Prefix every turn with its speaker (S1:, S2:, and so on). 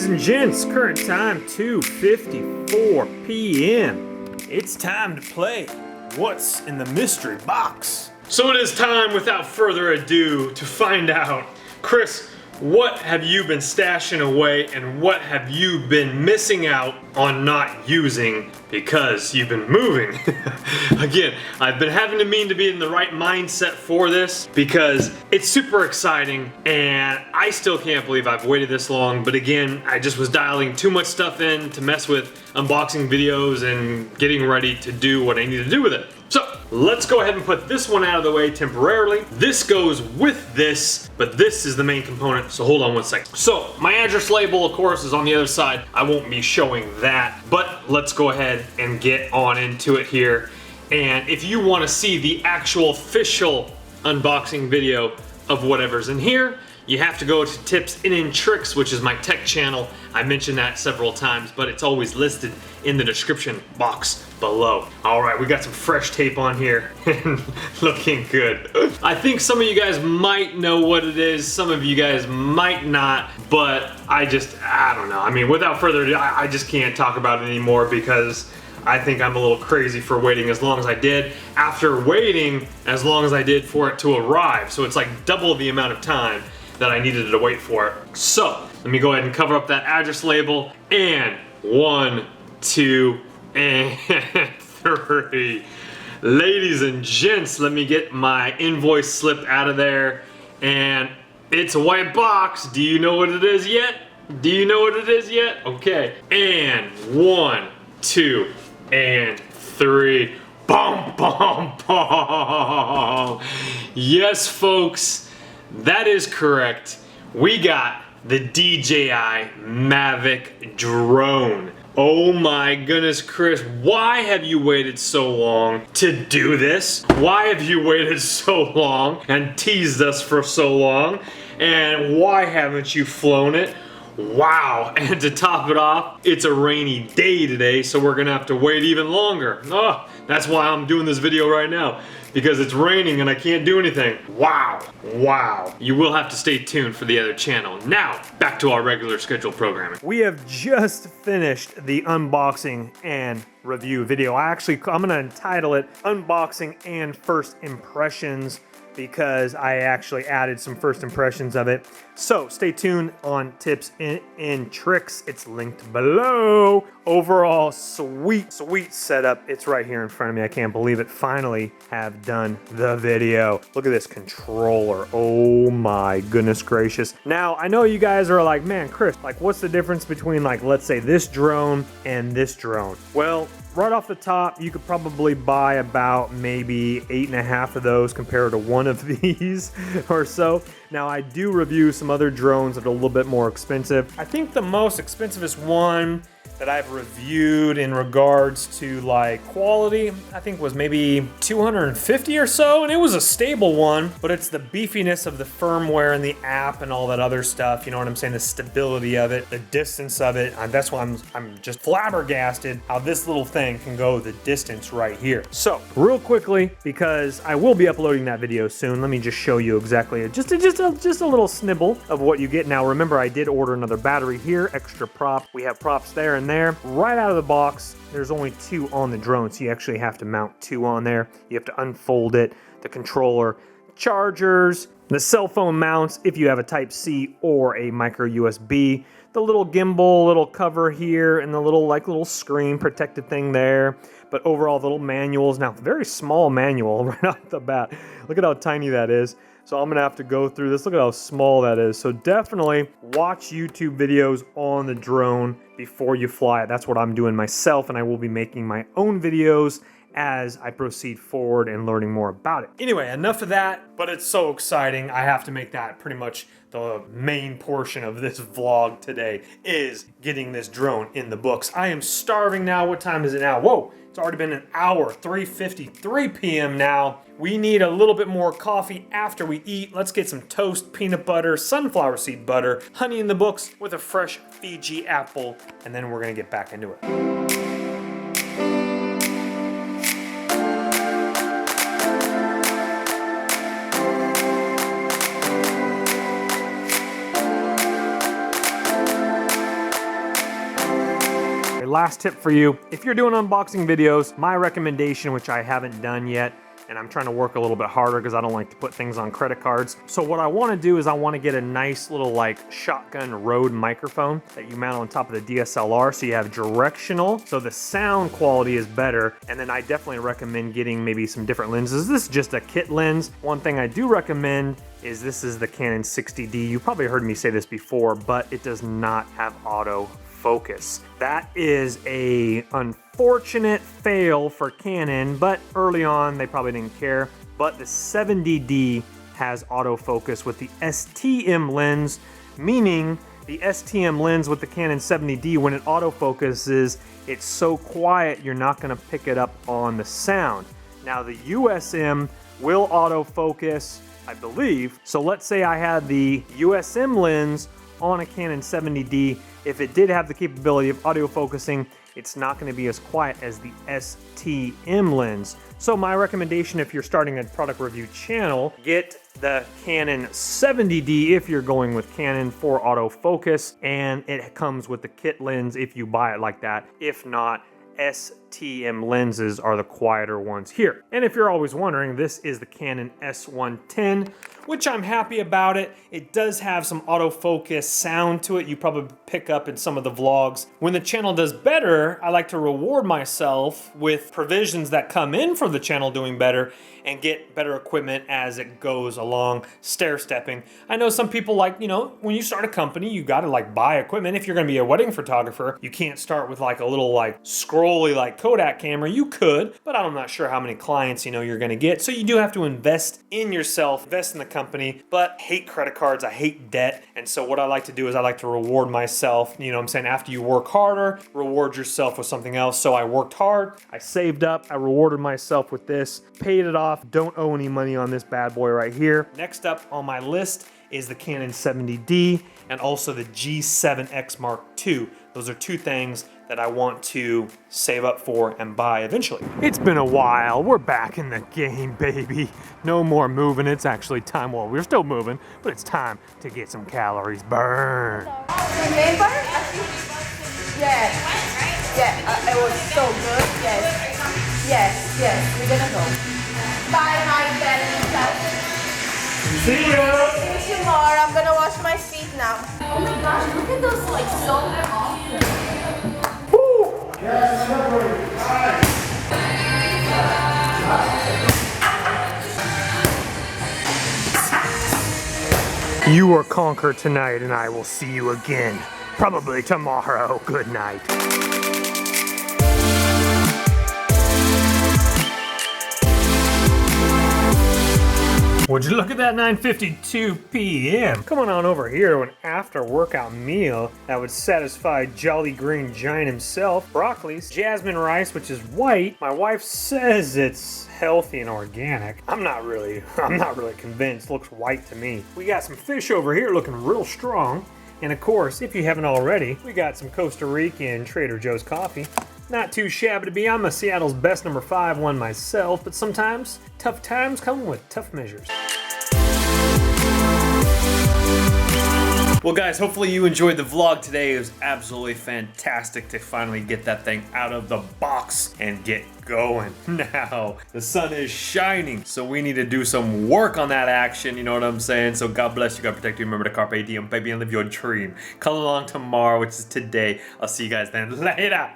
S1: Ladies and gents, current time 2:54 p.m. It's time to play What's in the Mystery Box. So it is time, without further ado, to find out, Chris, what have you been stashing away and what have you been missing out on not using because you've been moving? Again, I've been having to mean to be in the right mindset for this because it's super exciting and I still can't believe I've waited this long. But again, I just was dialing too much stuff in to mess with unboxing videos and getting ready to do what I need to do with it. So let's go ahead and put this one out of the way temporarily. This goes with this, but this is the main component, so hold on one second. So my address label, of course, is on the other side. I won't be showing that, but let's go ahead and get on into it here. And if you want to see the actual official unboxing video of whatever's in here, you have to go to Tips and Tricks, which is my tech channel. I mentioned that several times, but it's always listed in the description box below. All right, we got some fresh tape on here and looking good. I think some of you guys might know what it is, some of you guys might not, but I don't know. I mean, without further ado, I just can't talk about it anymore because I think I'm a little crazy for waiting as long as I did after waiting as long as I did for it to arrive. So it's like double the amount of time that I needed to wait for it. So let me go ahead and cover up that address label, and 1, 2, and 3. Ladies and gents, let me get my invoice slip out of there, and it's a white box. Do you know what it is yet? Do you know what it is yet? Okay, and 1, 2, and 3. Boom, boom, boom. Yes, folks. That is correct. We got the DJI Mavic drone. Oh my goodness, Chris, why have you waited so long to do this? Why have you waited so long and teased us for so long? And why haven't you flown it? Wow, and to top it off, it's a rainy day today, so we're gonna have to wait even longer. Oh, that's why I'm doing this video right now, because it's raining and I can't do anything. Wow, wow. You will have to stay tuned for the other channel. Now, back to our regular scheduled programming. We have just finished the unboxing and review video. I'm gonna entitle it Unboxing and First Impressions, because I actually added some first impressions of it. So stay tuned on Tips and Tricks. It's linked below. Overall, sweet setup. It's right here in front of me. I can't believe it. Finally have done the video. Look at this controller. Oh my goodness gracious. Now, I know you guys are like, man, Chris, like what's the difference between, like, let's say this drone and this drone? Well, right off the top, you could probably buy about maybe 8.5 of those compared to one of these or so. Now, I do review some other drones that are a little bit more expensive. I think the most expensivest one that I've reviewed in regards to like quality, I think was maybe 250 or so, and it was a stable one, but it's the beefiness of the firmware and the app and all that other stuff, you know what I'm saying, the stability of it, the distance of it, that's why I'm just flabbergasted how this little thing can go the distance right here. So, real quickly, because I will be uploading that video soon, let me just show you exactly, just a little snibble of what you get. Now, remember, I did order another battery here, extra prop. We have props there and there. Right out of the box, there's only 2 on the drone, so you actually have to mount 2 on there. You have to unfold it, the controller, chargers, the cell phone mounts if you have a Type-C or a micro USB, the little gimbal, little cover here, and the little screen protected thing there. But overall, the little manuals. Now, very small manual right off the bat. Look at how tiny that is. So I'm gonna have to go through this. Look at how small that is. So definitely watch YouTube videos on the drone before you fly it. That's what I'm doing myself, and I will be making my own videos as I proceed forward and learning more about it. Anyway, enough of that, but it's so exciting. I have to make that pretty much the main portion of this vlog today, is getting this drone in the books. I am starving now. What time is it now? Whoa, it's already been an hour, 3:53 p.m. now. We need a little bit more coffee after we eat. Let's get some toast, peanut butter, sunflower seed butter, honey in the books with a fresh Fiji apple, and then we're gonna get back into it. last tip for you. If you're doing unboxing videos, my recommendation, which I haven't done yet, and I'm trying to work a little bit harder because I don't like to put things on credit cards. So what I want to do is I want to get a nice little like shotgun Rode microphone that you mount on top of the DSLR so you have directional, so the sound quality is better. And then I definitely recommend getting maybe some different lenses. This is just a kit lens. One thing I do recommend is this is the Canon 60D. You probably heard me say this before, but it does not have auto focus. That is a unfortunate fail for Canon, but early on they probably didn't care. But the 70D has autofocus with the STM lens, meaning the STM lens with the Canon 70D, when it autofocuses, it's so quiet you're not gonna pick it up on the sound. Now the USM will autofocus, I believe. So let's say I had the USM lens on a Canon 70D. If it did have the capability of audio focusing, it's not going to be as quiet as the STM lens. So my recommendation, if you're starting a product review channel, get the Canon 70D if you're going with Canon for autofocus, and it comes with the kit lens if you buy it like that. If not, STM lenses are the quieter ones here. And if you're always wondering, this is the Canon S110, which I'm happy about it. It does have some autofocus sound to it. You probably pick up in some of the vlogs. When the channel does better, I like to reward myself with provisions that come in from the channel doing better and get better equipment as it goes along, stair-stepping. I know some people like, you know, when you start a company, you gotta like buy equipment. If you're gonna be a wedding photographer, you can't start with like a little like scrolly like Kodak camera. You could, but I'm not sure how many clients, you know, you're gonna get. So you do have to invest in yourself, invest in the company, but I hate credit cards, I hate debt. And so what I like to do is I like to reward myself, you know what I'm saying? After you work harder, reward yourself with something else. So I worked hard, I saved up, I rewarded myself with this, paid it off, don't owe any money on this bad boy right here. Next up on my list is the Canon 70D and also the G7X Mark II. Those are two things that I want to save up for and buy eventually. It's been a while. We're back in the game, baby. No more moving. It's actually time. Well, we're still moving, but it's time to get some calories burned.
S2: Remember? Yes. Yeah, it was so good. Yes. Yes. We're gonna go. Bye, my friend.
S1: See you.
S2: See you tomorrow. I'm gonna wash my feet now. Oh my gosh, look at those like so awesome.
S1: Woo. You were conquered tonight, and I will see you again. Probably tomorrow. Good night. Would you look at that, 9:52 p.m. Coming on over here to an after workout meal that would satisfy Jolly Green Giant himself. Broccoli's, jasmine rice, which is white. My wife says it's healthy and organic. I'm not really convinced. Looks white to me. We got some fish over here looking real strong. And of course, if you haven't already, we got some Costa Rican Trader Joe's coffee. Not too shabby to be. I'm a Seattle's best number 5 one myself, but sometimes tough times come with tough measures. Well guys, hopefully you enjoyed the vlog today. It was absolutely fantastic to finally get that thing out of the box and get going. Now, the sun is shining, so we need to do some work on that action, you know what I'm saying? So God bless you, God protect you. Remember to Carpe Diem, baby, and live your dream. Come along tomorrow, which is today. I'll see you guys then. Later.